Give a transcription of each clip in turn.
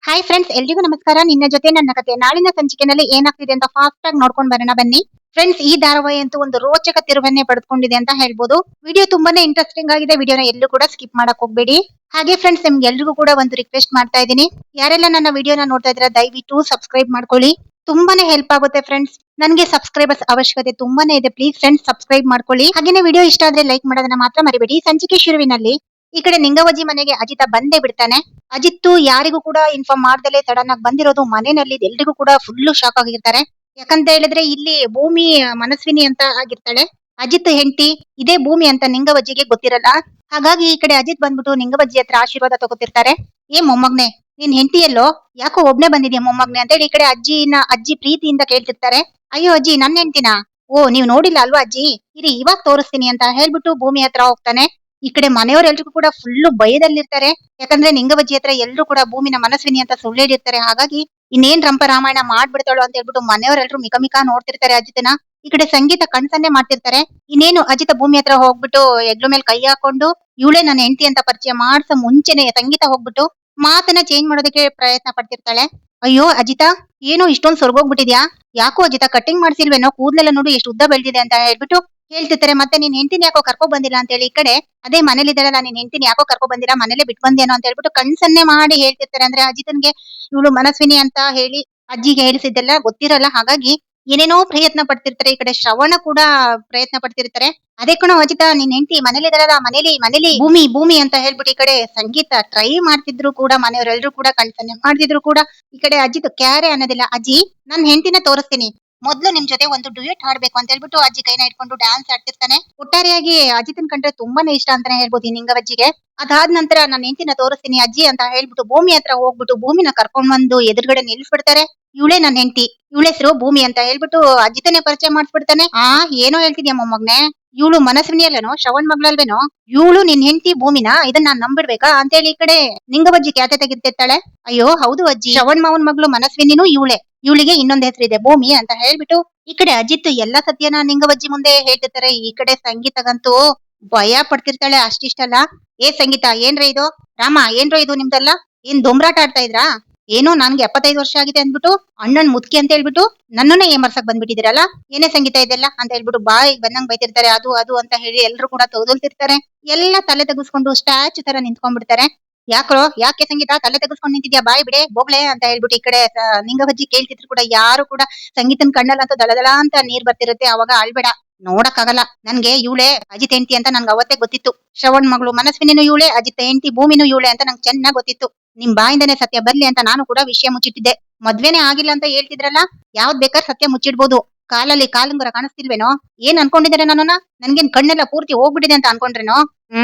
Hi friends, ಎಲ್ರಿಗೂ ನಮಸ್ಕಾರ. ನಿನ್ನ ಜೊತೆ ನನ್ನ ಕತೆ ನಾಳಿನ ಸಂಚಿಕೆಯಲ್ಲಿ ಏನಾಗ್ತಿದೆ ಅಂತ ಫಾಸ್ಟ್ ಆಗಿ ನೋಡ್ಕೊಂಡು ಬರೋಣ ಬನ್ನಿ. ಫ್ರೆಂಡ್ಸ್, ಈ ಧಾರಾವಾಹಿ ಅಂತೂ ಒಂದು ರೋಚಕ ತಿರುವನ್ನೇ ಪಡೆದುಕೊಂಡಿದೆ ಅಂತ ಹೇಳ್ಬೋದು. ವಿಡಿಯೋ ತುಂಬಾನೇ ಇಂಟ್ರೆಸ್ಟಿಂಗ್ ಆಗಿದೆ. ವಿಡಿಯೋನ ಎಲ್ಲೂ ಕೂಡ ಸ್ಕಿಪ್ ಮಾಡಕ್ ಹೋಗ್ಬೇಡಿ. ಹಾಗೆ ಫ್ರೆಂಡ್ಸ್, ನಿಮ್ಗೆ ಎಲ್ರಿಗೂ ಕೂಡ ಒಂದು ರಿಕ್ವೆಸ್ಟ್ ಮಾಡ್ತಾ ಇದ್ದೀನಿ. ಯಾರೆಲ್ಲ ನನ್ನ ವಿಡಿಯೋನ ನೋಡ್ತಾ ಇದ್ದೀರಾ ದಯವಿಟ್ಟು ಸಬ್ಸ್ಕ್ರೈಬ್ ಮಾಡ್ಕೊಳ್ಳಿ. ತುಂಬಾನೇ ಹೆಲ್ಪ್ ಆಗುತ್ತೆ ಫ್ರೆಂಡ್ಸ್. ನನಗೆ ಸಬ್ಸ್ಕ್ರೈಬರ್ಸ್ ಅವಶ್ಯಕತೆ ತುಂಬಾನೇ ಇದೆ. ಪ್ಲೀಸ್ ಫ್ರೆಂಡ್ಸ್ ಸಬ್ಸ್ಕ್ರೈಬ್ ಮಾಡ್ಕೊಳ್ಳಿ. ಹಾಗೇನೇ ವಿಡಿಯೋ ಇಷ್ಟ ಆದ್ರೆ ಲೈಕ್ ಮಾಡೋದನ್ನ ಮಾತ್ರ ಮರಿಬೇಡಿ. ಸಂಚಿಕೆ ಶುರುವಿನಲ್ಲಿ ಈ ಕಡೆ ನಿಂಗವಜ್ಜಿ ಮನೆಗೆ ಅಜಿತ ಬಂದೇ ಬಿಡ್ತಾನೆ. ಅಜಿತ್ತು ಯಾರಿಗೂ ಕೂಡ ಇನ್ಫಾರ್ಮ್ ಮಾಡ್ದಲೆ ಸಡನ್ ಆಗಿ ಬಂದಿರೋದು ಮನೆಯಲ್ಲಿ ಎಲ್ರಿಗೂ ಕೂಡ ಫುಲ್ ಶಾಕ್ ಆಗಿರ್ತಾರೆ. ಯಾಕಂತ ಹೇಳಿದ್ರೆ ಇಲ್ಲಿ ಭೂಮಿ ಮನಸ್ವಿನಿ ಅಂತ ಆಗಿರ್ತಾಳೆ. ಅಜಿತ್ ಹೆಂಡತಿ ಇದೇ ಭೂಮಿ ಅಂತ ನಿಂಗವಜ್ಜಿಗೆ ಗೊತ್ತಿರಲ್ಲ. ಹಾಗಾಗಿ ಈ ಕಡೆ ಅಜಿತ್ ಬಂದ್ಬಿಟ್ಟು ನಿಂಗವಜ್ಜಿ ಹತ್ರ ಆಶೀರ್ವಾದ ತಗೋತಿರ್ತಾರೆ. ಮೊಮ್ಮಗ್ನೆ, ನಿನ್ ಹೆಂಡತಿ ಎಲ್ಲೋ, ಯಾಕೋ ಒಬ್ನೇ ಬಂದಿದ್ಯಾ ಮೊಮ್ಮಗ್ನೆ ಅಂತ ಹೇಳಿ ಈ ಕಡೆ ಅಜ್ಜಿ ಪ್ರೀತಿಯಿಂದ ಕೇಳ್ತಿರ್ತಾರೆ. ಅಯ್ಯೋ ಅಜ್ಜಿ, ನನ್ನ ಹೆಂಡತಿನ? ಓ, ನೀವ್ ನೋಡಿಲ್ಲ ಅಲ್ವಾ ಅಜ್ಜಿ, ಇರಿ ಇವಾಗ ತೋರಿಸ್ತೀನಿ ಅಂತ ಹೇಳ್ಬಿಟ್ಟು ಭೂಮಿ ಹತ್ರ ಹೋಗ್ತಾನೆ. ಈ ಕಡೆ ಮನೆಯವರೆಲ್ರಿಗೂ ಕೂಡ ಫುಲ್ಲು ಭಯದಲ್ಲಿರ್ತಾರೆ. ಯಾಕಂದ್ರೆ ನಿಂಗವಜ್ಜಿ ಹತ್ರ ಎಲ್ರು ಕೂಡ ಭೂಮಿನ ಮನಸ್ವಿನಿ ಅಂತ ಸುಳ್ಳು ಹೇಳಿರ್ತಾರೆ. ಹಾಗಾಗಿ ಇನ್ನೇನ್ ರಂಪ ರಾಮಾಯಣ ಮಾಡ್ಬಿಡ್ತಾಳೋ ಅಂತ ಹೇಳ್ಬಿಟ್ಟು ಮನೆಯವರೆಲ್ರು ಮಿಕ ನೋಡ್ತಿರ್ತಾರೆ ಅಜಿತನ. ಈ ಕಡೆ ಸಂಗೀತ ಕಣ್ಸನ್ನೆ ಮಾಡ್ತಿರ್ತಾರೆ. ಇನ್ನೇನು ಅಜಿತ ಭೂಮಿ ಹತ್ರ ಹೋಗ್ಬಿಟ್ಟು ಹೆಗ್ಲು ಮೇಲೆ ಕೈ ಹಾಕೊಂಡು ಇವಳೇ ನನ್ನ ಹೆಂಡತಿ ಅಂತ ಪರಿಚಯ ಮಾಡ್ಸ ಮುಂಚೆನೆ ಸಂಗೀತ ಹೋಗ್ಬಿಟ್ಟು ಮಾತನ್ನ ಚೇಂಜ್ ಮಾಡೋದಕ್ಕೆ ಪ್ರಯತ್ನ ಪಡ್ತಿರ್ತಾಳೆ. ಅಯ್ಯೋ ಅಜಿತ, ಏನೋ ಇಷ್ಟೊಂದು ಸೊರ್ಗೋಗ್ಬಿಟ್ಟಿದ್ಯಾ? ಯಾಕೋ ಅಜಿತ ಕಟಿಂಗ್ ಮಾಡ್ಸಿಲ್ವೇನೋ, ಕೂದ್ಲೆಲ್ಲ ನೋಡಿ ಎಷ್ಟು ಉದ್ದ ಬೆಳೆದಿದೆ ಅಂತ ಹೇಳ್ಬಿಟ್ಟು ಹೇಳ್ತಿರ್ತಾರೆ. ಮತ್ತೆ ನೀನ್ ಹೆಂಡತಿನ ಯಾಕೋ ಕರ್ಕೊ ಬಂದಿಲ್ಲ ಅಂತ ಹೇಳಿ ಈ ಕಡೆ ಅದೇ ಮನೇಲಿ ಇದ್ದಾಳಲ್ಲ ನೀನ್ ಹೆಂಡತಿನ ಯಾಕೋ ಕರ್ಕೊ ಬಂದಿಲ್ಲ, ಮನೇಲೆ ಬಿಟ್ ಬಂದೇನೋ ಅಂತ ಹೇಳ್ಬಿಟ್ಟು ಕಣ್ಸನ್ನೆ ಮಾಡಿ ಹೇಳ್ತಿರ್ತಾರೆ. ಅಂದ್ರೆ ಅಜಿತನ್ಗೆ ಇವಳು ಮನಸ್ವಿನಿ ಅಂತ ಹೇಳಿ ಅಜ್ಜಿಗೆ ಹೇಳಿಸಿದ್ದೆಲ್ಲ ಗೊತ್ತಿರಲ್ಲ. ಹಾಗಾಗಿ ಏನೇನೋ ಪ್ರಯತ್ನ ಪಡ್ತಿರ್ತಾರೆ. ಈ ಕಡೆ ಶ್ರವಣ ಕೂಡ ಪ್ರಯತ್ನ ಪಡ್ತಿರ್ತಾರೆ. ಅದೇ ಕಣೋ ಅಜಿತ, ನಿನ್ ಹೆಂಡತಿ ಮನೇಲಿ ಇದ್ದಾಳಲ್ಲ, ಮನೇಲಿ ಭೂಮಿ ಭೂಮಿ ಅಂತ ಹೇಳ್ಬಿಟ್ಟು ಈ ಕಡೆ ಸಂಗೀತ ಟ್ರೈ ಮಾಡ್ತಿದ್ರು ಕೂಡ ಮನೆಯವರೆಲ್ಲರೂ ಕೂಡ ಕಣ್ಸನ್ನೆ ಮಾಡ್ತಿದ್ರು ಕೂಡ ಈ ಕಡೆ ಅಜ್ಜಿದು ಕ್ಯಾರೆ ಅನ್ನೋದಿಲ್ಲ. ಅಜ್ಜಿ, ನನ್ ಹೆಂಡತಿನ ತೋರಿಸ್ತೀನಿ, ಮೊದ್ಲು ನಿಮ್ ಜೊತೆ ಒಂದು ಡ್ಯೂಯೆಟ್ ಹಾಡ್ಬೇಕು ಅಂತ ಹೇಳ್ಬಿಟ್ಟು ಅಜ್ಜಿ ಕೈನ ಇಟ್ಕೊಂಡು ಡ್ಯಾನ್ಸ್ ಆಡ್ತಿರ್ತಾನೆ. ಒಟ್ಟಾರೆಯಾಗಿ ಅಜಿತನ್ ಕಂಡ್ರೆ ತುಂಬಾನೇ ಇಷ್ಟ ಅಂತಾನೆ ಹೇಳ್ಬೋದು ಈ ನಿಂಗವಜ್ಜಿಗೆ. ಅದಾದ ನಂತರ ನನ್ನ ಹೆಂಡತಿನ ತೋರಿಸ್ತೀನಿ ಅಜ್ಜಿ ಅಂತ ಹೇಳ್ಬಿಟ್ಟು ಭೂಮಿ ಹತ್ರ ಹೋಗ್ಬಿಟ್ಟು ಭೂಮಿನ ಕರ್ಕೊಂಡ್ ಬಂದು ಎದುರುಗಡೆ ನಿಲ್ಸ್ಬಿಡ್ತಾರೆ. ಇವಳೇ ನನ್ನ ಹೆಂಡತಿ, ಇವಳ ಹೆಸರು ಭೂಮಿ ಅಂತ ಹೇಳ್ಬಿಟ್ಟು ಅಜಿತನೇ ಪರಿಚಯ ಮಾಡ್ಸ್ಬಿಡ್ತಾನೆ. ಏನೋ ಹೇಳ್ತಿದ್ಯಾ ಮೊಮ್ಮಗ್ನೆ, ಇವಳು ಮನಸ್ವಿನಿ ಅಲ್ಲೇನೋ, ಶ್ರವಣ್ ಮಗಳಲ್ವೇನೋ, ಇವಳು ನಿನ್ ಹೆಂಡತಿ ಭೂಮಿನ, ಇದನ್ನ ನಾನ್ ನಂಬಿಡ್ಬೇಕಾ ಅಂತ ಹೇಳಿ ಈ ಕಡೆ ನಿಂಗವಜ್ಜಿ ಕ್ಯಾತೆ ತೆಗಿತಿರ್ತಾಳೆ. ಅಯ್ಯೋ ಹೌದು ಅಜ್ಜಿ, ಶ್ರವಣ್ ಮಾವನ್ ಮಗಳು ಮನಸ್ವಿನಿನೂ ಇವಳೆ, ಇವಳಿಗೆ ಇನ್ನೊಂದ್ ಹೆಸರಿದೆ ಭೂಮಿ ಅಂತ ಹೇಳ್ಬಿಟ್ಟು ಈ ಕಡೆ ಅಜಿತ್ ಎಲ್ಲ ಸತ್ಯನ ನಿಂಗವಜ್ಜಿ ಮುಂದೆ ಹೇಳ್ತಿರ್ತಾರೆ. ಈ ಕಡೆ ಸಂಗೀತಗಂತೂ ಭಯ ಪಡ್ತಿರ್ತಾಳೆ ಅಷ್ಟಿಷ್ಟಲ್ಲ. ಸಂಗೀತ, ಏನ್ರ ಇದು? ರಾಮ, ಏನ್ರ ಇದು ನಿಮ್ದಲ್ಲ? ಏನ್ ದೊಂಬ್ರಾಟ ಆಡ್ತಾ ಇದ್ರಾ? ಏನೋ ನನ್ಗೆ 75 ವರ್ಷ ಆಗಿದೆ ಅಂದ್ಬಿಟ್ಟು ಅಣ್ಣನ್ ಮುದ್ಕಿ ಅಂತ ಹೇಳ್ಬಿಟ್ಟು ನನ್ನನ್ನ ಏಮರ್ಸಕ್ ಬಂದ್ಬಿಟ್ಟಿದಿರಲ್ಲ, ಏನೇ ಸಂಗೀತ ಇದೆಲ್ಲ ಅಂತ ಹೇಳ್ಬಿಟ್ಟು ಬಾಯಿ ಬಂದಂಗ್ ಬೈತಿರ್ತಾರೆ. ಅದು ಅದು ಅಂತ ಹೇಳಿ ಎಲ್ರು ಕೂಡ ತೋದಲ್ತಿರ್ತಾರೆ. ಎಲ್ಲ ತಲೆ ತೆಗೆಸ್ಕೊಂಡು ಸ್ಟ್ಯಾಚು ತರ ನಿಂತ್ಕೊಂಡ್ಬಿಡ್ತಾರೆ. ಯಾಕೆ ಸಂಗೀತ ತಲೆ ತೆಗೆಸ್ಕೊಂಡು ನಿಂತಿದ್ಯಾ, ಬಾಯಿ ಬಿಡೆ ಬೋಗ್ಲೆ ಅಂತ ಹೇಳ್ಬಿಟ್ಟು ಈ ಕಡೆ ನಿಂಗವಜ್ಜಿ ಕೇಳ್ತಿದ್ರು ಕೂಡ ಯಾರು ಕೂಡ ಸಂಗೀತನ್ ಕಣ್ಣಲ್ಲ ಅಂತ ದಳದಳ ಅಂತ ನೀರ್ ಬರ್ತಿರುತ್ತೆ. ಅವಾಗ ಅಳ್ಬೇಡ, ನೋಡಕ್ ಆಗಲ್ಲ, ನನ್ಗೆ ಇವಳೆ ಅಜಿತ್ ಹೆಂಡತಿ ಅಂತ ನನ್ಗೆ ಅವತ್ತೇ ಗೊತ್ತಿತ್ತು. ಶ್ರವಣ್ ಮಗಳು ಮನಸ್ವಿನಿನೂ ಇವಳೆ, ಅಜಿತ್ ಹೆಂಡತಿ ಭೂಮಿನೂ ಇವಳೆ ಅಂತ ನಂಗೆ ಚೆನ್ನಾಗ್ ಗೊತ್ತಿತ್ತು. ನಿಮ್ ಬಾಯಿಂದನೇ ಸತ್ಯ ಬರ್ಲಿ ಅಂತ ನಾನು ಕೂಡ ವಿಷಯ ಮುಚ್ಚಿಟ್ಟಿದ್ದೆ. ಮದ್ವೆನೇ ಆಗಿಲ್ಲ ಅಂತ ಹೇಳ್ತಿದ್ರಲ್ಲ, ಯಾವ್ದ್ ಬೇಕಾದ್ರೆ ಸತ್ಯ ಮುಚ್ಚಿಡ್ಬೋದು. ಕಾಲಲ್ಲಿ ಕಾಲುಂಗರ ಕಾಣಿಸ್ತಿಲ್ವೇನೋ? ಏನ್ ಅನ್ಕೊಂಡಿದ್ದಾರೆ ನನ್ನನ್ನ? ನನ್ಗೇನ್ ಕಣ್ಣೆಲ್ಲ ಪೂರ್ತಿ ಹೋಗ್ಬಿಟ್ಟಿದೆ ಅಂತ ಅನ್ಕೊಂಡ್ರೇನೋ?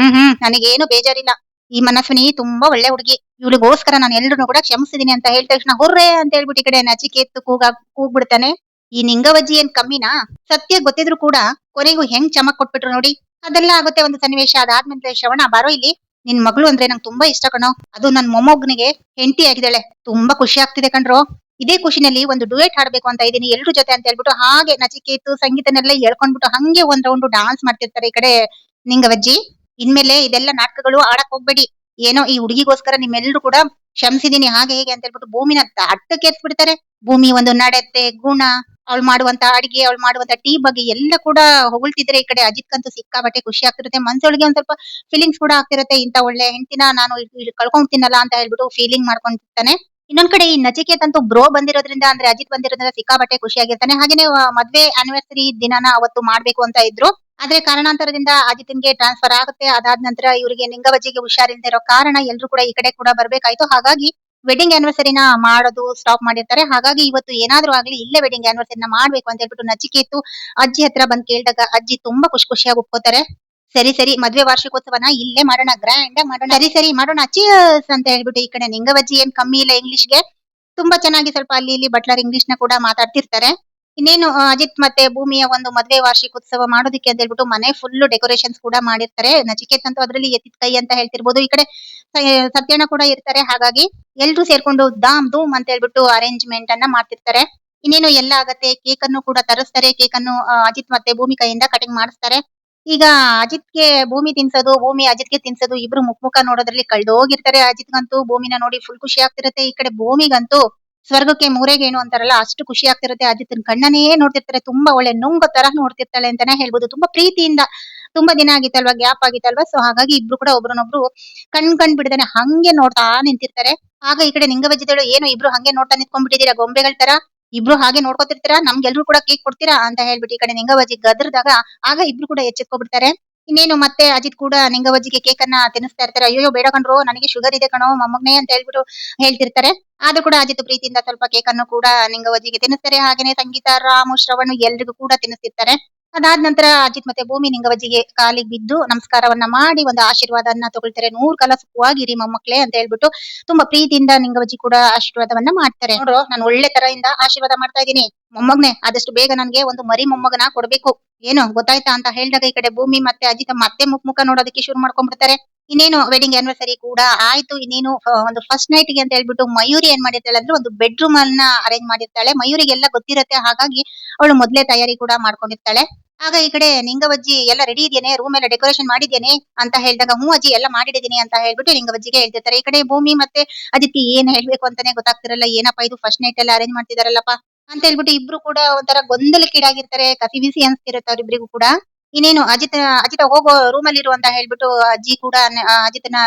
ನನಗೇನು ಬೇಜಾರಿಲ್ಲ. ಈ ಮನಸ್ವಿನಿ ತುಂಬಾ ಒಳ್ಳೆ ಹುಡುಗಿ, ಇವಳಿಗೋಸ್ಕರ ನಾನು ಎಲ್ರು ಕೂಡ ಕ್ಷಮಿಸಿದೀನಿ ಅಂತ ಹೇಳಿದ ತಕ್ಷಣ ಹುರ್ರೆ ಅಂತ ಹೇಳ್ಬಿಟ್ಟು ಈ ಕಡೆ ನಚಿಕೇತ್ ಕೂಗ್ಬಿಡ್ತಾನೆ. ಈ ನಿಂಗವಜ್ಜಿ ಏನ್ ಕಮ್ಮಿನಾ? ಸತ್ಯ ಗೊತ್ತಿದ್ರು ಕೂಡ ಕೊನೆಗೂ ಹೆಂಗ್ ಚಮಕ್ ಕೊಟ್ಬಿಟ್ರು ನೋಡಿ. ಅದೆಲ್ಲ ಆಗುತ್ತೆ ಒಂದು ಸನ್ನಿವೇಶ. ಅದಾದ್ಮೇಲೆ ಶ್ರವಣ ಬಾರೋ ಇಲ್ಲಿ, ನಿನ್ ಮಗಳು ಅಂದ್ರೆ ನಂಗೆ ತುಂಬಾ ಇಷ್ಟ ಕಣೋ, ಅದು ನನ್ ಮೊಮ್ಮಗನಿಗೆ ಹೆಂಡತಿ ಆಗಿದ್ದಾಳೆ, ತುಂಬಾ ಖುಷಿ ಆಗ್ತಿದೆ ಕಣ್ರೋ. ಇದೇ ಖುಷಿನಲ್ಲಿ ಒಂದು ಡುಯೆಟ್ ಹಾಡ್ಬೇಕು ಅಂತ ಇದೀನಿ ಎಲ್ರು ಜೊತೆ ಅಂತ ಹೇಳ್ಬಿಟ್ಟು ಹಾಗೆ ನಚಿಕೇತು ಸಂಗೀತನೆಲ್ಲ ಹೇಳ್ಕೊಂಡ್ಬಿಟ್ಟು ಹಂಗೆ ಒಂದ್ ರೌಂಡ್ ಡಾನ್ಸ್ ಮಾಡ್ತಿರ್ತಾರೆ ಈ ಕಡೆ ನಿಂಗವಜ್ಜಿ. ಇನ್ಮೇಲೆ ಇದೆಲ್ಲ ನಾಟಕಗಳು ಆಡಕ್ ಹೋಗ್ಬೇಡಿ, ಏನೋ ಈ ಹುಡುಗಿಗೋಸ್ಕರ ನಿಮ್ಮೆಲ್ರು ಕೂಡ ಕ್ಷಮಿಸಿದೀನಿ ಹಾಗೆ ಹೇಗೆ ಅಂತ ಹೇಳ್ಬಿಟ್ಟು ಭೂಮಿನ ಅಟ್ಟಕ್ಕೆ ಎತ್ಬಿಡ್ತಾರೆ. ಭೂಮಿ ಒಂದು ನಡತೆ ಗುಣ, ಅವಳು ಮಾಡುವಂತ ಅಡಿಗೆ, ಅವಳು ಮಾಡುವಂತ ಟೀ ಬಗ್ಗೆ ಎಲ್ಲ ಕೂಡ ಹೊಗಳ್ತಿದ್ರೆ ಈ ಕಡೆ ಅಜಿತ್ಕಂತೂ ಸಿಕ್ಕಾಬಟ್ಟೆ ಖುಷಿ ಆಗ್ತಿರುತ್ತೆ. ಮನ್ಸೊಳಗೆ ಒಂದ್ ಸ್ವಲ್ಪ ಫೀಲಿಂಗ್ಸ್ ಕೂಡ ಆಗ್ತಿರುತ್ತೆ. ಇಂತ ಒಳ್ಳೆ ಹೆಂಡತಿನ ನಾನು ಕಳ್ಕೊಂಡ್ತೀನಲ್ಲ ಅಂತ ಹೇಳ್ಬಿಟ್ಟು ಫೀಲಿಂಗ್ ಮಾಡ್ಕೊಂತಿರ್ತಾನೆ. ಇನ್ನೊಂದ್ ಕಡೆ ಈ ನಚಿಕೇತ್ ಅಂತೂ ಬ್ರೋ ಬಂದಿರೋದ್ರಿಂದ, ಅಂದ್ರೆ ಅಜಿತ್ ಬಂದಿರೋದ್ರಿಂದ ಸಿಕ್ಕಾಬಟ್ಟೆ ಖುಷಿಯಾಗಿರ್ತಾನೆ. ಹಾಗೇನೆ ಮದ್ವೆ ಆನಿವರ್ಸರಿ ದಿನಾನ ಅವತ್ತು ಮಾಡ್ಬೇಕು ಅಂತ ಇದ್ರು. ಆದ್ರೆ ಕಾರಣಾಂತರದಿಂದ ಅಜಿತ್ಗೆ ಟ್ರಾನ್ಸ್ಫರ್ ಆಗುತ್ತೆ. ಅದಾದ ನಂತರ ಇವರಿಗೆ ನಿಂಗವಜ್ಜಿಗೆ ಹುಷಾರಿಲ್ಲದೆ ಇರೋ ಕಾರಣ ಎಲ್ರು ಕೂಡ ಈ ಕಡೆ ಕೂಡ ಬರ್ಬೇಕಾಯ್ತು. ಹಾಗಾಗಿ ವೆಡ್ಡಿಂಗ್ ಆನಿವರ್ಸರಿನ ಮಾಡೋದು ಸ್ಟಾಪ್ ಮಾಡಿರ್ತಾರೆ. ಹಾಗಾಗಿ ಇವತ್ತು ಏನಾದ್ರೂ ಆಗ್ಲಿ ಇಲ್ಲೇ ವೆಡ್ಡಿಂಗ್ ಆನಿವರ್ಸರಿನ ಮಾಡ್ಬೇಕು ಅಂತ ಹೇಳ್ಬಿಟ್ಟು ನಚಿಕೇತು ಅಜ್ಜಿ ಹತ್ರ ಬಂದ್ ಕೇಳಿದಾಗ ಅಜ್ಜಿ ತುಂಬಾ ಖುಷಿಯಾಗಿ ಒಪ್ಕೋತಾರೆ. ಸರಿ ಸರಿ, ಮದ್ವೆ ವಾರ್ಷಿಕೋತ್ಸವನ ಇಲ್ಲೇ ಮಾಡೋಣ, ಗ್ರ್ಯಾಂಡ್ ಆಗಿ ಮಾಡೋಣ, ಸರಿ ಸರಿ ಮಾಡೋಣ ಚೀರ್ಸ್ ಅಂತ ಹೇಳ್ಬಿಟ್ಟು ಈ ಕಡೆ ನಿಂಗವಜ್ಜಿ ಏನ್ ಕಮ್ಮಿ ಇಲ್ಲ ಇಂಗ್ಲಿಷ್ಗೆ, ತುಂಬಾ ಚೆನ್ನಾಗಿ ಸ್ವಲ್ಪ ಅಲ್ಲಿ ಇಲ್ಲಿ ಬಟ್ಲರ್ ಇಂಗ್ಲಿಷ್ ನ ಕೂಡ ಮಾತಾಡ್ತಿರ್ತಾರೆ. ಇನ್ನೇನು ಅಜಿತ್ ಮತ್ತೆ ಭೂಮಿಯ ಒಂದು ಮದ್ವೆ ವಾರ್ಷಿಕೋತ್ಸವ ಮಾಡೋದಕ್ಕೆ ಅಂತ ಹೇಳ್ಬಿಟ್ಟು ಮನೆ ಫುಲ್ ಡೆಕೋರೇಷನ್ಸ್ ಕೂಡ ಮಾಡಿರ್ತಾರೆ. ನಚಿಕೇತ್ ಅಂತೂ ಅದ್ರಲ್ಲಿ ಎತ್ತಿದ ಕೈ ಅಂತ ಹೇಳ್ತಿರ್ಬೋದು. ಈ ಕಡೆ ಸತ್ಯಣ್ಣ ಕೂಡ ಇರ್ತಾರೆ. ಹಾಗಾಗಿ ಎಲ್ರು ಸೇರ್ಕೊಂಡು ದಾಮ್ ಧೂಮ್ ಅಂತ ಹೇಳ್ಬಿಟ್ಟು ಅರೇಂಜ್ಮೆಂಟ್ ಅನ್ನ ಮಾಡ್ತಿರ್ತಾರೆ. ಇನ್ನೇನು ಎಲ್ಲ ಆಗತ್ತೆ, ಕೇಕ್ ಅನ್ನು ಕೂಡ ತರಿಸ್ತಾರೆ. ಕೇಕ್ ಅನ್ನು ಅಜಿತ್ ಮತ್ತೆ ಭೂಮಿ ಕೈಯಿಂದ ಕಟಿಂಗ್ ಮಾಡಿಸ್ತಾರೆ. ಈಗ ಅಜಿತ್‌ಗೆ ಭೂಮಿ ತಿನ್ಸೋದು, ಭೂಮಿ ಅಜಿತ್‌ಗೆ ತಿನ್ಸೋದು ಇಬ್ರು ಮುಖ ಮುಖ ನೋಡೋದ್ರಲ್ಲಿ ಕಳ್ದೋಗಿರ್ತಾರೆ. ಅಜಿತ್‌ಗಂತೂ ಭೂಮಿನ ನೋಡಿ ಫುಲ್ ಖುಷಿ ಆಗ್ತಿರತ್ತೆ. ಈ ಕಡೆ ಭೂಮಿಗಂತೂ ಸ್ವರ್ಗಕ್ಕೆ ಮೂರೇ ಗೇಣು ಅಂತಾರಲ್ಲ ಅಷ್ಟು ಖುಷಿ ಆಗ್ತಿರತ್ತೆ. ಅಜಿತ್‌ನ ಕಣ್ಣನ್ನೇ ನೋಡ್ತಿರ್ತಾರೆ. ತುಂಬಾ ಒಳ್ಳೆ ನುಂಗೋ ತರ ನೋಡ್ತಿರ್ತಾಳೆ ಅಂತಾನೆ ಹೇಳ್ಬೋದು. ತುಂಬಾ ಪ್ರೀತಿಯಿಂದ ತುಂಬಾ ದಿನ ಆಗಿತ್ತಲ್ವಾ, ಗ್ಯಾಪ್ ಆಗಿತ್ತಲ್ವಾ. ಸೊ ಹಾಗಾಗಿ ಇಬ್ರು ಕೂಡ ಒಬ್ರನ್ನೊಬ್ರು ಕಣ್ ಬಿಡದೇನೆ ಹಂಗೆ ನೋಡ್ತಾ ನಿಂತಿರ್ತಾರೆ. ಆಗ ಈ ಕಡೆ ನಿಂಗವಜ್ಜಿದಳು, ಏನು ಇಬ್ರು ಹಂಗೆ ನೋಡ್ತಾ ನಿಂತ್ಕೊಂಡ್ಬಿಟ್ಟಿದೀರಾ ಗೊಂಬೆಗಳ ತರ, ಇಬ್ರು ಹಾಗೆ ನೋಡ್ಕೊತಿರ್ತೀರಾ, ನಮ್ಗೆಲ್ರು ಕೂಡ ಕೇಕ್ ಕೊಡ್ತೀರಾ ಅಂತ ಹೇಳ್ಬಿಟ್ಟು ಈ ಕಡೆ ನಿಂಗವಜ್ಜಿ ಗದರ್ದಾಗ ಆಗ ಇಬ್ರು ಕೂಡ ಎಚ್ಚೆತ್ಕೊಬಿಡ್ತಾರೆ. ಇನ್ನೇನು ಮತ್ತೆ ಅಜಿತ್ ಕೂಡ ನಿಂಗವಜ್ಜಿಗೆ ಕೇಕ್ ಅನ್ನ ತಿನ್ನಿಸ್ತಾ ಇರ್ತಾರೆ. ಅಯ್ಯೋ ಬೇಡ ಕಣ್ರೋ, ನನಗೆ ಶುಗರ್ ಇದೆ ಕಣೋ ಮೊಮ್ಮಗನೇ ಅಂತ ಹೇಳ್ಬಿಟ್ಟು ಹೇಳ್ತಿರ್ತಾರೆ. ಆದ್ರೂ ಕೂಡ ಅಜಿತ್ ಪ್ರೀತಿಯಿಂದ ಸ್ವಲ್ಪ ಕೇಕ್ ಅನ್ನು ಕೂಡ ನಿಂಗವಜ್ಜಿಗೆ ತಿನ್ನಿಸ್ತಾರೆ. ಹಾಗೇನೆ ಸಂಗೀತ, ರಾಮು, ಶ್ರವಣ್ ಎಲ್ರಿಗೂ ಕೂಡ ತಿನ್ನಿಸ್ತಿರ್ತಾರೆ. ಅದಾದ ನಂತರ ಅಜಿತ್ ಮತ್ತೆ ಭೂಮಿ ನಿಂಗವಜ್ಜಿಗೆ ಕಾಲಿಗೆ ಬಿದ್ದು ನಮಸ್ಕಾರವನ್ನ ಮಾಡಿ ಒಂದು ಆಶೀರ್ವಾದವನ್ನ ತಗೊಳ್ತಾರೆ. 100 ಕಾಲ ಸುಖವಾಗಿರಿ ಮೊಮ್ಮಕ್ಳೇ ಅಂತ ಹೇಳ್ಬಿಟ್ಟು ತುಂಬಾ ಪ್ರೀತಿಯಿಂದ ನಿಂಗವಜ್ಜಿ ಕೂಡ ಆಶೀರ್ವಾದವನ್ನ ಮಾಡ್ತಾರೆ. ನೋಡ್ರು, ನಾನು ಒಳ್ಳೆ ತರದಿಂದ ಆಶೀರ್ವಾದ ಮಾಡ್ತಾ ಇದ್ದೀನಿ ಮೊಮ್ಮಗ್ನೆ, ಆದಷ್ಟು ಬೇಗ ನನ್ಗೆ ಒಂದು ಮರಿ ಮೊಮ್ಮಗನ ಕೊಡ್ಬೇಕು, ಏನು ಗೊತ್ತಾಯ್ತಾ ಅಂತ ಹೇಳಿದಾಗ ಈ ಕಡೆ ಭೂಮಿ ಮತ್ತೆ ಅಜಿತ್ ಮತ್ತೆ ಮುಖ ನೋಡೋದಕ್ಕೆ ಶುರು ಮಾಡ್ಕೊಂಡ್ಬಿಡ್ತಾರೆ. ಇನ್ನೇನು ವೆಡ್ಡಿಂಗ್ ಆನಿವರ್ಸರಿ ಕೂಡ ಆಯ್ತು. ಇನ್ನೇನು ಒಂದು ಫಸ್ಟ್ ನೈಟ್ ಗೆ ಅಂತ ಹೇಳ್ಬಿಟ್ಟು ಮಯೂರಿ ಏನ್ ಮಾಡಿರ್ತಾಳೆ ಅಂದ್ರೆ ಒಂದು ಬೆಡ್ರೂಮ್ ಅನ್ನ ಅರೇಂಜ್ ಮಾಡಿರ್ತಾಳೆ. ಮಯೂರಿಗೆಲ್ಲ ಗೊತ್ತಿರತ್ತೆ, ಹಾಗಾಗಿ ಅವಳು ಮೊದ್ಲೇ ತಯಾರಿ ಕೂಡ ಮಾಡ್ಕೊಂಡಿರ್ತಾಳೆ. ಆಗ ಈ ಕಡೆ ನಿಂಗವಜ್ಜಿ ಎಲ್ಲ ರೆಡಿ ಇದೆಯೇನೆ, ರೂಮ್ ಎಲ್ಲ ಡೆಕೋರೇಷನ್ ಮಾಡಿದ್ದೇನೆ ಅಂತ ಹೇಳಿದಾಗ ಹ್ಞೂ ಅಜ್ಜಿ ಎಲ್ಲ ಮಾಡಿಡಿದೀನಿ ಅಂತ ಹೇಳ್ಬಿಟ್ಟು ನಿಂಗವಜ್ಜಿಗೆ ಹೇಳ್ತಿರ್ತಾರೆ. ಈ ಕಡೆ ಭೂಮಿ ಮತ್ತೆ ಅದಿತಿ ಏನ್ ಹೇಳ್ಬೇಕು ಅಂತಾನೆ ಗೊತ್ತಾಗ್ತಿರಲ್ಲ. ಏನಪ್ಪಾ ಇದು ಫಸ್ಟ್ ನೈಟ್ ಎಲ್ಲ ಅರೇಂಜ್ ಮಾಡ್ತಿದಾರಲ್ಲಪ್ಪ ಅಂತ ಹೇಳ್ಬಿಟ್ಟು ಇಬ್ರು ಕೂಡ ಒಂಥರ ಗೊಂದಲಕ್ಕೀಡಾಗಿರ್ತಾರೆ. ಕಸಿವಿಸಿ ಅನ್ಸ್ತಿರುತ್ತೆ ಅವ್ರಿಬ್ರಿಗೂ ಕೂಡ. ಇನ್ನೇನು ಅಜಿತ ಹೋಗೋ ರೂಮ್ ಅಲ್ಲಿ ಇರು ಅಂತ ಹೇಳ್ಬಿಟ್ಟು ಅಜ್ಜಿ ಕೂಡ ಅಜಿತನ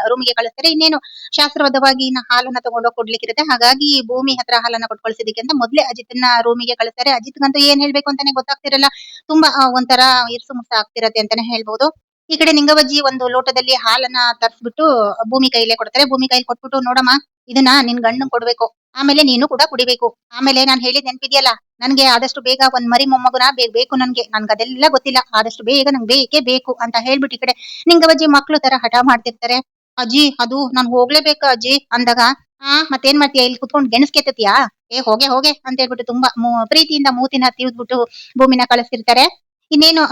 ರೂಮಿಗೆ ಕಳಿಸ್ತಾರೆ. ಇನ್ನೇನು ಶಾಸ್ತ್ರಬದ್ಧವಾಗಿ ಇನ್ನ ಹಾಲನ್ನ ತಗೊಂಡೋಗಿ ಕೊಡ್ಲಿಕ್ಕಿರುತ್ತೆ. ಹಾಗಾಗಿ ಭೂಮಿ ಹತ್ರ ಹಾಲನ್ನ ಕೊಟ್ಟು ಕಳ್ಸಿದಕ್ಕೆ ಅಂತ ಮೊದ್ಲೇ ಅಜಿತನ ರೂಮಿಗೆ ಕಳಿಸ್ತಾರೆ. ಅಜಿತ್ಗಂತೂ ಏನ್ ಹೇಳ್ಬೇಕು ಅಂತಾನೆ ಗೊತ್ತಾಗ್ತಿರಲ್ಲ. ತುಂಬಾ ಒಂಥರ ಇರ್ಸು ಮುರ್ಸು ಆಗ್ತಿರತ್ತೆ ಅಂತಾನೆ ಹೇಳ್ಬೋದು. ಈ ಕಡೆ ನಿಂಗವಜ್ಜಿ ಒಂದು ಲೋಟದಲ್ಲಿ ಹಾಲನ್ನ ತರಿಸ್ಬಿಟ್ಟು ಭೂಮಿ ಕೈಲೇ ಕೊಡ್ತಾರೆ. ಭೂಮಿ ಕೈಲಿ ಕೊಟ್ಬಿಟ್ಟು, ನೋಡಮ್ಮ ಇದನ್ನ ನಿನ್ ಗಂಡಂಗ್ ಕೊಡ್ಬೇಕು, ಆಮೇಲೆ ನೀನು ಕೂಡ ಕುಡಿಬೇಕು. ಆಮೇಲೆ ನಾನ್ ಹೇಳಿದ್ ನೆನ್ಪಿದ್ಯಲ್ಲ, ನನ್ಗೆ ಆದಷ್ಟು ಬೇಗ ಒಂದ್ ಮರಿ ಮೊಮ್ಮಗನ ಬೇಕು, ನನ್ಗೆ ಅದೆಲ್ಲ ಗೊತ್ತಿಲ್ಲ, ಆದಷ್ಟು ಬೇಗ ನಂಗೆ ಬೇಕೇ ಬೇಕು ಅಂತ ಹೇಳ್ಬಿಟ್ಟು ಈ ಕಡೆ ನಿಂಗವಜ್ಜಿ ಮಕ್ಳು ತರ ಹಠ ಮಾಡ್ತಿರ್ತಾರೆ. ಅಜ್ಜಿ ಅದು ನಾನ್ ಹೋಗ್ಲೇಬೇಕಾ ಅಜ್ಜಿ ಅಂದಾಗ, ಮತ್ತೇನ್ ಮಾಡ್ತೀಯ, ಇಲ್ಲಿ ಕುತ್ಕೊಂಡ್ ಗೆಣಸ್ಕೆತ್ತತಿಯಾ, ಏ ಹೋಗೆ ಹೋಗೆ ಅಂತ ಹೇಳ್ಬಿಟ್ಟು ತುಂಬಾ ಪ್ರೀತಿಯಿಂದ ಮೂತಿನ ತಿವ್ದ್ಬಿಟ್ಟು ಭೂಮಿನ ಕಳಿಸ್ತಿರ್ತಾರೆ. ಇನ್ನೇನು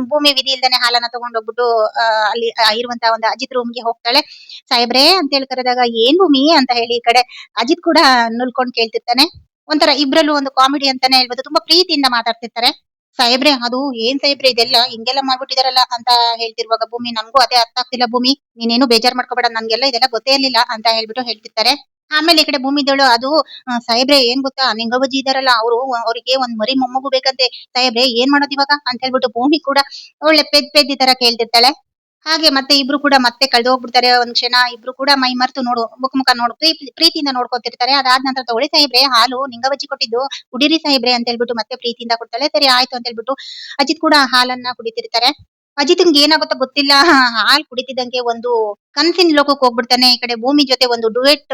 ಭೂಮಿ ವಿಧಿ ಇಲ್ದೇನೆ ಹಾಲನ್ನ ತಗೊಂಡೋಗ್ಬಿಟ್ಟು ಅಲ್ಲಿ ಇರುವಂತ ಒಂದು ಅಜಿತ್ ರೂಮ್ಗೆ ಹೋಗ್ತಾಳೆ. ಸಾಹೇಬ್ರೇ ಅಂತ ಹೇಳಿ ಕರೆದಾಗ, ಏನ್ ಭೂಮಿ ಅಂತ ಹೇಳಿ ಈ ಕಡೆ ಅಜಿತ್ ಕೂಡ ನುಲ್ಕೊಂಡ್ ಕೇಳ್ತಿರ್ತಾನೆ. ಒಂಥರ ಇಬ್ರಲ್ಲೂ ಒಂದು ಕಾಮಿಡಿ ಅಂತಾನೆ ಹೇಳ್ಬೋದು. ತುಂಬಾ ಪ್ರೀತಿಯಿಂದ ಮಾತಾಡ್ತಿರ್ತಾರೆ. ಸಾಹೇಬ್ರೆ ಅದು ಏನ್ ಸಾಹೇಬ್ರೆ ಇದೆಲ್ಲ ಹಿಂಗೆಲ್ಲ ಮಾಡ್ಬಿಟ್ಟಿದಾರಲ್ಲ ಅಂತ ಹೇಳ್ತಿರುವಾಗ ಭೂಮಿ, ನನ್ಗೂ ಅದೇ ಅರ್ಥ ಆಗ್ತಿಲ್ಲ ಭೂಮಿ, ನೀನೇನು ಬೇಜಾರ್ ಮಾಡ್ಕೋಬೇಡ, ನನ್ಗೆಲ್ಲ ಇದೆಲ್ಲ ಗೊತ್ತೇ ಇರ್ಲಿಲ್ಲ ಅಂತ ಹೇಳ್ಬಿಟ್ಟು ಹೇಳ್ತಿರ್ತಾರೆ. ಆಮೇಲೆ ಈ ಕಡೆ ಭೂಮಿದಳು, ಅದು ಸಾಹೇಬ್ರೆ ಏನ್ ಗೊತ್ತಾ, ನಿಂಗವಜ್ಜಿ ಇದಾರಲ್ಲ ಅವ್ರಿಗೆ ಒಂದ್ ಮರಿ ಮೊಮ್ಮಗು ಬೇಕಂತೆ ಸಾಹೇಬ್ರೆ, ಏನ್ ಮಾಡೋದ್ ಇವಾಗ ಅಂತ ಹೇಳ್ಬಿಟ್ಟು ಭೂಮಿ ಕೂಡ ಒಳ್ಳೆ ಪೆದ್ದಿ ತರ ಕೇಳ್ತಿರ್ತಾಳೆ. ಹಾಗೆ ಮತ್ತೆ ಇಬ್ರು ಕೂಡ ಮತ್ತೆ ಕಳ್ದು ಹೋಗ್ಬಿಡ್ತಾರೆ. ಒಂದ್ ಕ್ಷಣ ಇಬ್ರು ಕೂಡ ಮೈ ಮರ್ತು ಮುಖ ನೋಡು ಪ್ರೀತಿಯಿಂದ ನೋಡ್ಕೊತಿರ್ತಾರೆ. ಅದಾದ ನಂತರ ತಗೊಳ್ಳಿ ಸಾಹೇಬ್ರೆ ಹಾಲು ನಿಂಗವಜ್ಜಿ ಕೊಟ್ಟಿದ್ದು, ಕುಡೀರಿ ಸಾಹೇಬ್ರೆ ಅಂತ ಹೇಳ್ಬಿಟ್ಟು ಮತ್ತೆ ಪ್ರೀತಿಯಿಂದ ಕೊಡ್ತಾಳೆ. ಸರಿ ಆಯ್ತು ಅಂತ ಹೇಳ್ಬಿಟ್ಟು ಅಜಿತ್ ಕೂಡ ಹಾಲನ್ನ ಕುಡಿತಿರ್ತಾರೆ. ಅಜಿತ್‌ಗೆ ಏನಾಗುತ್ತೋ ಗೊತ್ತಿಲ್ಲ, ಹಾಲ್ ಕುಡಿತಿದ್ದಂಗೆ ಒಂದು ಕನ್ಸಿನ ಲೋಕಕ್ಕೆ ಹೋಗ್ಬಿಡ್ತಾನೆ. ಈ ಕಡೆ ಭೂಮಿ ಜೊತೆ ಒಂದು ಡುಯೆಟ್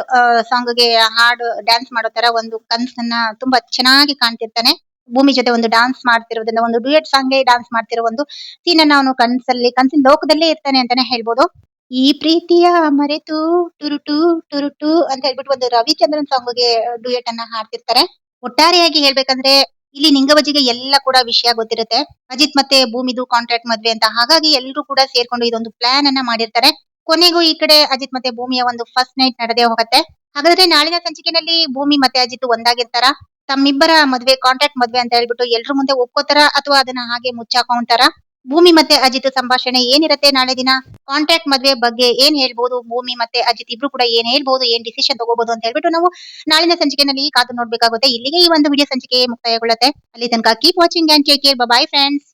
ಸಾಂಗ್ಗೆ ಹಾಡು ಡ್ಯಾನ್ಸ್ ಮಾಡೋ ತರ ಒಂದು ಕನ್ಸನ್ನ ತುಂಬಾ ಚೆನ್ನಾಗಿ ಕಾಣ್ತಿರ್ತಾನೆ. ಭೂಮಿ ಜೊತೆ ಒಂದು ಡಾನ್ಸ್ ಮಾಡ್ತಿರೋದನ್ನ, ಒಂದು ಡುಯೆಟ್ ಸಾಂಗ್ಗೆ ಡಾನ್ಸ್ ಮಾಡ್ತಿರೋ ಒಂದು ಸೀನನ್ನ ಅವನು ಕನ್ಸಿನ ಲೋಕದಲ್ಲೇ ಇರ್ತಾನೆ ಅಂತಾನೆ ಹೇಳ್ಬೋದು. ಈ ಪ್ರೀತಿಯ ಮರೆತು ಟುರುಟು ಟುರುಟು ಅಂತ ಹೇಳ್ಬಿಟ್ಟು ಒಂದು ರವಿಚಂದ್ರನ್ ಸಾಂಗ್ಗೆ ಡುಯೆಟ್ ಅನ್ನ ಹಾಡ್ತಿರ್ತಾರೆ. ಒಟ್ಟಾರೆಯಾಗಿ ಹೇಳ್ಬೇಕಂದ್ರೆ ಇಲ್ಲಿ ನಿಂಗವಜ್ಜಿಗೆ ಎಲ್ಲ ಕೂಡ ವಿಷಯ ಗೊತ್ತಿರುತ್ತೆ. ಅಜಿತ್ ಮತ್ತೆ ಭೂಮಿದು ಕಾಂಟ್ರಾಕ್ಟ್ ಮದ್ವೆ ಅಂತ, ಹಾಗಾಗಿ ಎಲ್ರು ಕೂಡ ಸೇರ್ಕೊಂಡು ಇದೊಂದು ಪ್ಲಾನ್ ಅನ್ನ ಮಾಡಿರ್ತಾರೆ. ಕೊನೆಗೂ ಈ ಕಡೆ ಅಜಿತ್ ಮತ್ತೆ ಭೂಮಿಯ ಒಂದು ಫಸ್ಟ್ ನೈಟ್ ನಡೆದೇ ಹೋಗುತ್ತೆ. ಹಾಗಾದ್ರೆ ನಾಳಿನ ಸಂಚಿಕೆನಲ್ಲಿ ಭೂಮಿ ಮತ್ತೆ ಅಜಿತ್ ಒಂದಾಗಿರ್ತಾರ, ತಮ್ಮಿಬ್ಬರ ಮದ್ವೆ ಕಾಂಟ್ರಾಕ್ಟ್ ಮದ್ವೆ ಅಂತ ಹೇಳ್ಬಿಟ್ಟು ಎಲ್ರ ಮುಂದೆ ಒಪ್ಕೋತಾರ, ಅಥವಾ ಅದನ್ನ ಹಾಗೆ ಮುಚ್ಚಾಕೊಂತಾರ? ಭೂಮಿ ಮತ್ತೆ ಅಜಿತ್ ಸಂಭಾಷಣೆ ಏನಿರುತ್ತೆ ನಾಳೆ ದಿನ, ಕಾಂಟ್ರಾಕ್ಟ್ ಮದ್ವೆ ಬಗ್ಗೆ ಏನ್ ಹೇಳ್ಬಹುದು, ಭೂಮಿ ಮತ್ತೆ ಅಜಿತ್ ಇಬ್ರು ಕೂಡ ಏನ್ ಹೇಳ್ಬಹುದು, ಏನ್ ಡಿಸಿಷನ್ ತಗೋಬಹುದು ಅಂತ ಹೇಳ್ಬಿಟ್ಟು ನಾವು ನಾಳಿನ ಸಂಚಿಕೆನಲ್ಲಿ ಕಾದು ನೋಡ್ಬೇಕಾಗುತ್ತೆ. ಇಲ್ಲಿಗೆ ಈ ಒಂದು ವಿಡಿಯೋ ಸಂಚಿಕೆ ಮುಕ್ತಾಯಗೊಳ್ಳುತ್ತೆ. ಅಲ್ಲಿ ತನಕ keep watching and take care. By friends.